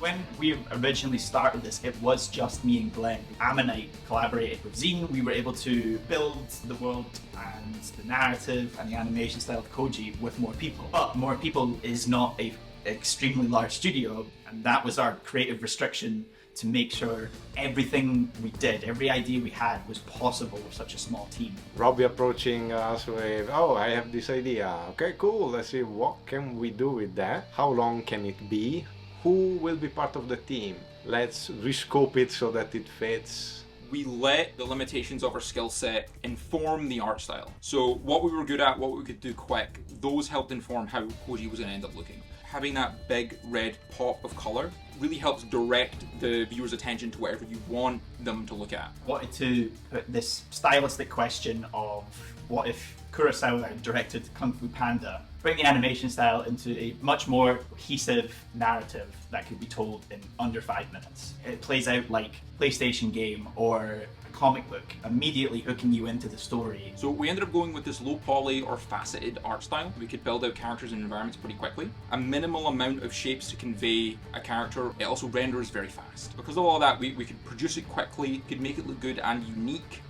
When we originally started this, it was just me and Glenn. Ammonite collaborated with Zine. We were able to build the world and the narrative and the animation style of Koji with more people. But more people is not a extremely large studio, and that was our creative restriction, to make sure everything we did, every idea we had, was possible with such a small team. Robbie approaching us with, oh, I have this idea. Okay, cool, let's see what can we do with that. How long can it be? Who will be part of the team? Let's rescope it so that it fits. We let the limitations of our skill set inform the art style. So what we were good at, what we could do quick, those helped inform how Koji was going to end up looking. Having that big red pop of color really helps direct the viewer's attention to whatever you want them to look at. Wanted to put this stylistic question of what if Kurosawa directed Kung Fu Panda, bring the animation style into a much more cohesive narrative that could be told in under 5 minutes. It plays out like a PlayStation game or a comic book, immediately hooking you into the story. So we ended up going with this low poly or faceted art style. We could build out characters and environments pretty quickly. A minimal amount of shapes to convey a character. It also renders very fast. Because of all that, we could produce it quickly, could make it look good and unique.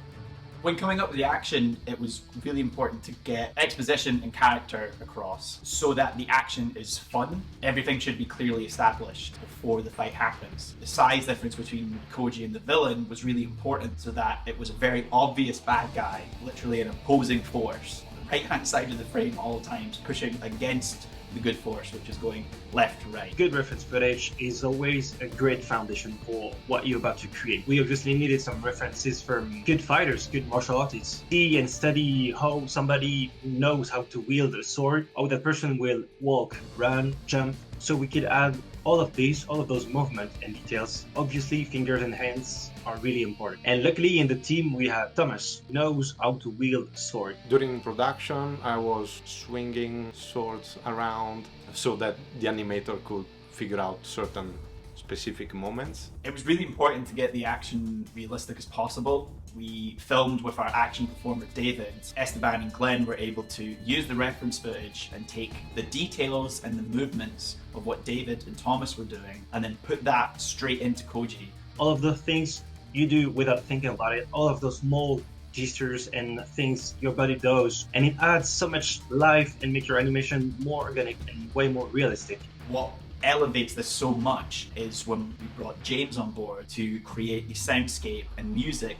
When coming up with the action, it was really important to get exposition and character across so that the action is fun. Everything should be clearly established before the fight happens. The size difference between Koji and the villain was really important so that it was a very obvious bad guy, literally an opposing force. The right-hand side of the frame all the times pushing against the good force, which is going left to right. Good reference footage is always a great foundation for what you're about to create. We obviously needed some references from good fighters, good martial artists. See and study how somebody knows how to wield a sword, how that person will walk, run, jump. So we could add all of those movements and details. Obviously, fingers and hands are really important. And luckily in the team we have Thomas, who knows how to wield a sword. During production, I was swinging swords around so that the animator could figure out certain specific moments. It was really important to get the action realistic as possible. We filmed with our action performer David. Esteban and Glenn were able to use the reference footage and take the details and the movements of what David and Thomas were doing and then put that straight into Koji. All of the things you do without thinking about it, all of those small gestures and things your body does, and it adds so much life and makes your animation more organic and way more realistic. What elevates this so much is when we brought James on board to create the soundscape and music.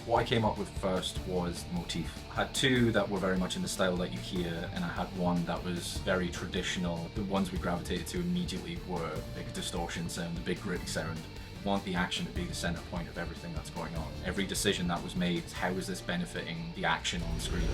What I came up with first was the motif. I had two that were very much in the style that you hear, and I had one that was very traditional. The ones we gravitated to immediately were big distortion sound, the big gritty sound. I want the action to be the center point of everything that's going on. Every decision that was made, how is this benefiting the action on the screen?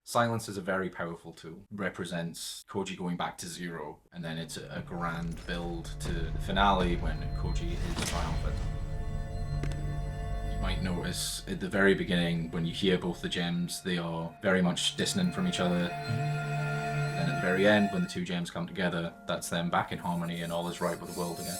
Silence is a very powerful tool. It represents Koji going back to zero, and then it's a grand build to the finale when Koji is triumphant. You might notice at the very beginning, when you hear both the gems, they are very much dissonant from each other. Then at the very end, when the two gems come together, that's them back in harmony and all is right with the world again.